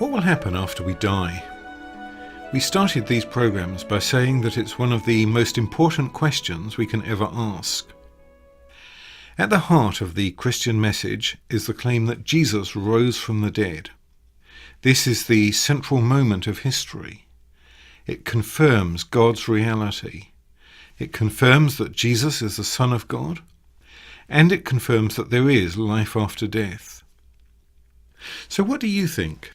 What will happen after we die? We started these programs by saying that it's one of the most important questions we can ever ask. At the heart of the Christian message is the claim that Jesus rose from the dead. This is the central moment of history. It confirms God's reality. It confirms that Jesus is the Son of God, and it confirms that there is life after death. So what do you think?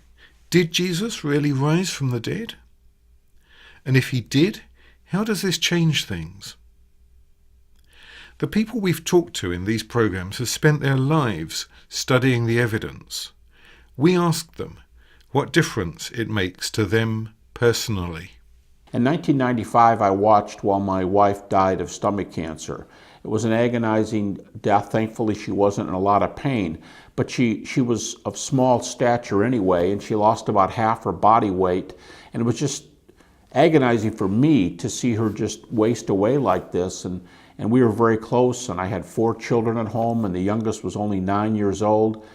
Did Jesus really rise from the dead? And if he did, how does this change things? The people we've talked to in these programs have spent their lives studying the evidence. We asked them what difference it makes to them personally. In 1995, I watched while my wife died of stomach cancer. It was an agonizing death. Thankfully, she wasn't in a lot of pain, but she was of small stature anyway, and she lost about half her body weight, and it was just agonizing for me to see her just waste away like this, and we were very close, and I had 4 children at home, and the youngest was only 9 years old.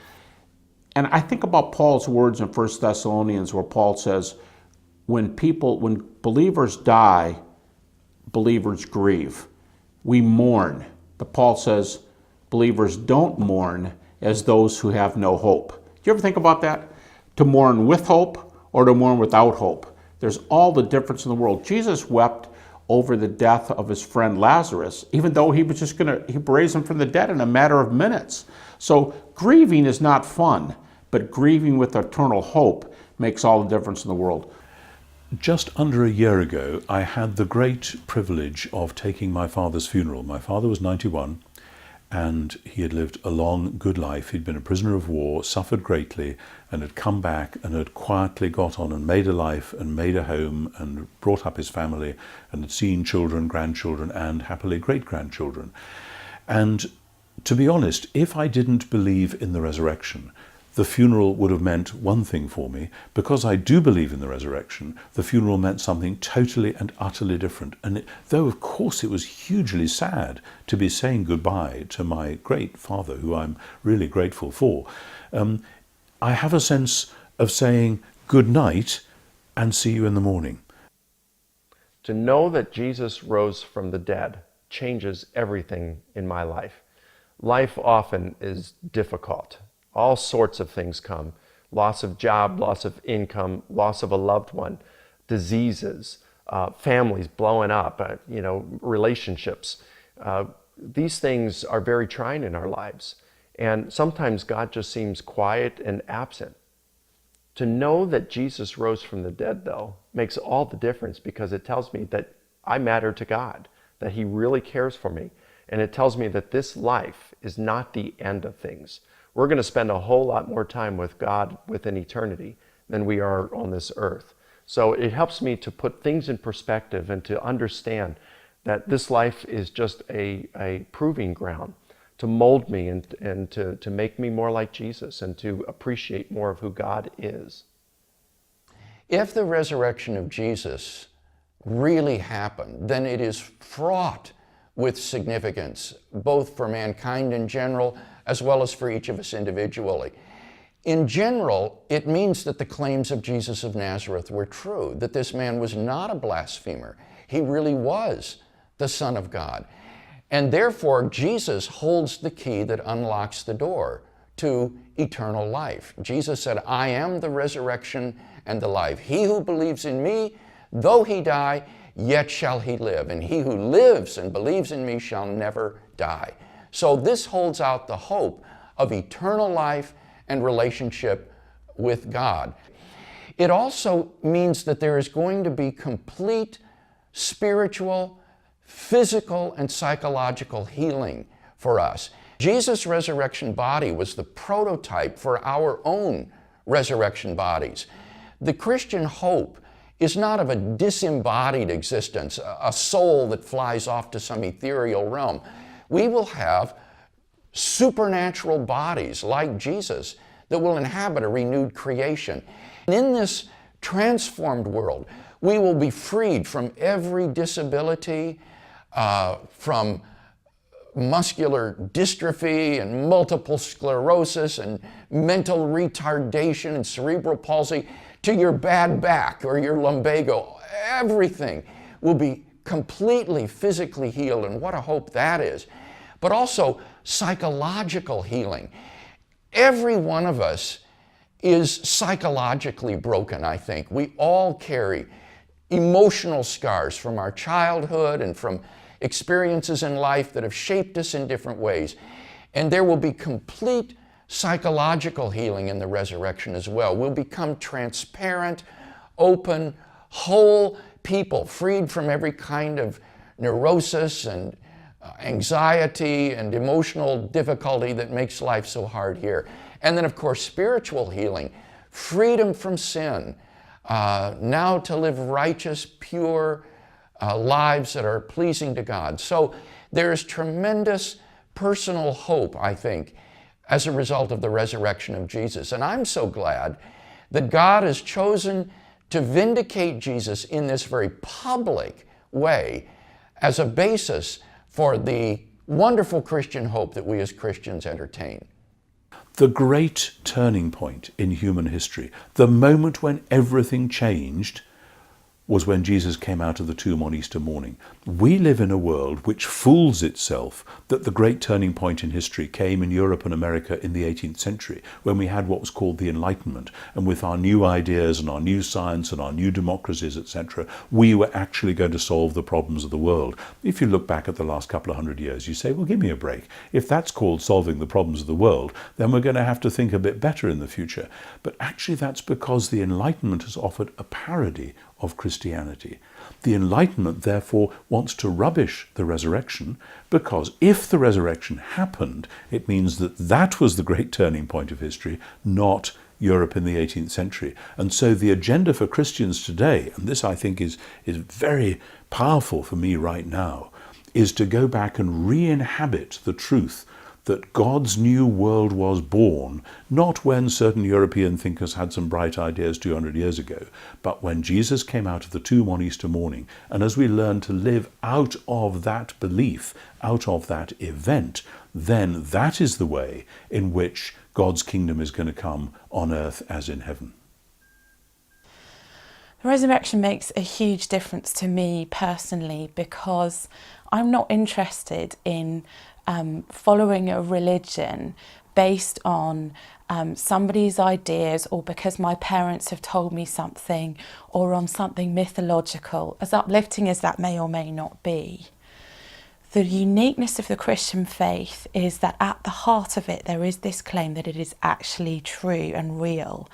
And I think about Paul's words in 1 Thessalonians where Paul says, when believers die, believers grieve. We mourn. But Paul says, believers don't mourn as those who have no hope. Do you ever think about that? To mourn with hope or to mourn without hope. There's all the difference in the world. Jesus wept over the death of his friend Lazarus, even though he was just he raised him from the dead in a matter of minutes. So grieving is not fun, but grieving with eternal hope makes all the difference in the world. Just under a year ago, I had the great privilege of taking my father's funeral. My father was 91, and he had lived a long, good life. He'd been a prisoner of war, suffered greatly, and had come back and had quietly got on and made a life and made a home and brought up his family and had seen children, grandchildren, and happily great-grandchildren. And to be honest, if I didn't believe in the resurrection, the funeral would have meant one thing for me. Because I do believe in the resurrection, the funeral meant something totally and utterly different. And though, of course, it was hugely sad to be saying goodbye to my great father, who I'm really grateful for, I have a sense of saying good night and see you in the morning. To know that Jesus rose from the dead changes everything in my life. Life often is difficult. All sorts of things come. Loss of job, loss of income, loss of a loved one, diseases, families blowing up, relationships. These things are very trying in our lives. And sometimes God just seems quiet and absent. To know that Jesus rose from the dead, though, makes all the difference, because it tells me that I matter to God, that he really cares for me. And it tells me that this life is not the end of things. We're going to spend a whole lot more time with God within eternity than we are on this earth. So it helps me to put things in perspective and to understand that this life is just a proving ground to mold me and to make me more like Jesus and to appreciate more of who God is. If the resurrection of Jesus really happened, then it is fraught with significance, both for mankind in general, as well as for each of us individually. In general, it means that the claims of Jesus of Nazareth were true, that this man was not a blasphemer. He really was the Son of God. And therefore, Jesus holds the key that unlocks the door to eternal life. Jesus said, I am the resurrection and the life. He who believes in me, though he die, yet shall he live. And he who lives and believes in me shall never die. So this holds out the hope of eternal life and relationship with God. It also means that there is going to be complete spiritual, physical, and psychological healing for us. Jesus' resurrection body was the prototype for our own resurrection bodies. The Christian hope is not of a disembodied existence, a soul that flies off to some ethereal realm. We will have supernatural bodies like Jesus that will inhabit a renewed creation. And in this transformed world, we will be freed from every disability, from muscular dystrophy and multiple sclerosis and mental retardation and cerebral palsy to your bad back or your lumbago. Everything will be completely physically healed, and what a hope that is. But also psychological healing. Every one of us is psychologically broken, I think. We all carry emotional scars from our childhood and from experiences in life that have shaped us in different ways. And there will be complete psychological healing in the resurrection as well. We'll become transparent, open, whole people, freed from every kind of neurosis and anxiety and emotional difficulty that makes life so hard here. And then, of course, spiritual healing, freedom from sin, now to live righteous, pure lives that are pleasing to God. So there's tremendous personal hope, I think, as a result of the resurrection of Jesus. And I'm so glad that God has chosen to vindicate Jesus in this very public way as a basis for the wonderful Christian hope that we as Christians entertain. The great turning point in human history, the moment when everything changed, was when Jesus came out of the tomb on Easter morning. We live in a world which fools itself that the great turning point in history came in Europe and America in the 18th century, when we had what was called the Enlightenment, and with our new ideas and our new science and our new democracies, etc., we were actually going to solve the problems of the world. If you look back at the last couple of hundred years, you say, well, give me a break. If that's called solving the problems of the world, then we're going to have to think a bit better in the future. But actually that's because the Enlightenment has offered a parody of Christianity. The Enlightenment, therefore, wants to rubbish the resurrection, because if the resurrection happened, it means that that was the great turning point of history, not Europe in the 18th century. And so the agenda for Christians today, and this I think is very powerful for me right now, is to go back and re-inhabit the truth that God's new world was born, not when certain European thinkers had some bright ideas 200 years ago, but when Jesus came out of the tomb on Easter morning. And as we learn to live out of that belief, out of that event, then that is the way in which God's kingdom is going to come on earth as in heaven. The resurrection makes a huge difference to me personally, because I'm not interested in following a religion based on somebody's ideas, or because my parents have told me something, or on something mythological, as uplifting as that may or may not be. The uniqueness of the Christian faith is that at the heart of it there is this claim that it is actually true and real,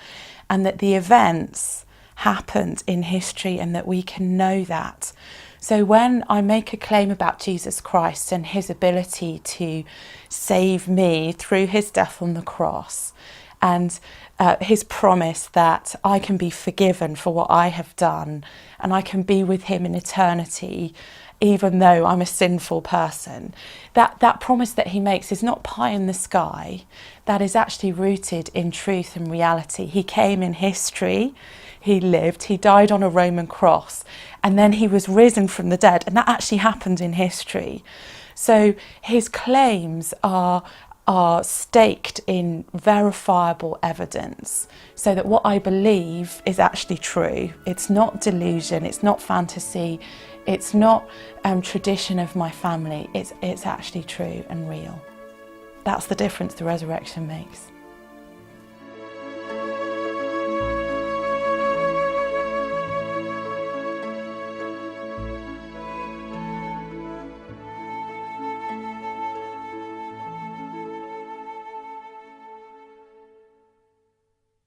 and that the events happened in history and that we can know that. So when I make a claim about Jesus Christ and his ability to save me through his death on the cross, and his promise that I can be forgiven for what I have done and I can be with him in eternity, even though I'm a sinful person, that promise that he makes is not pie in the sky. That is actually rooted in truth and reality. He came in history, he lived, he died on a Roman cross, and then he was risen from the dead, and that actually happened in history. So his claims are staked in verifiable evidence, so that what I believe is actually true. It's not delusion, it's not fantasy, it's not tradition of my family, it's actually true and real. That's the difference the resurrection makes.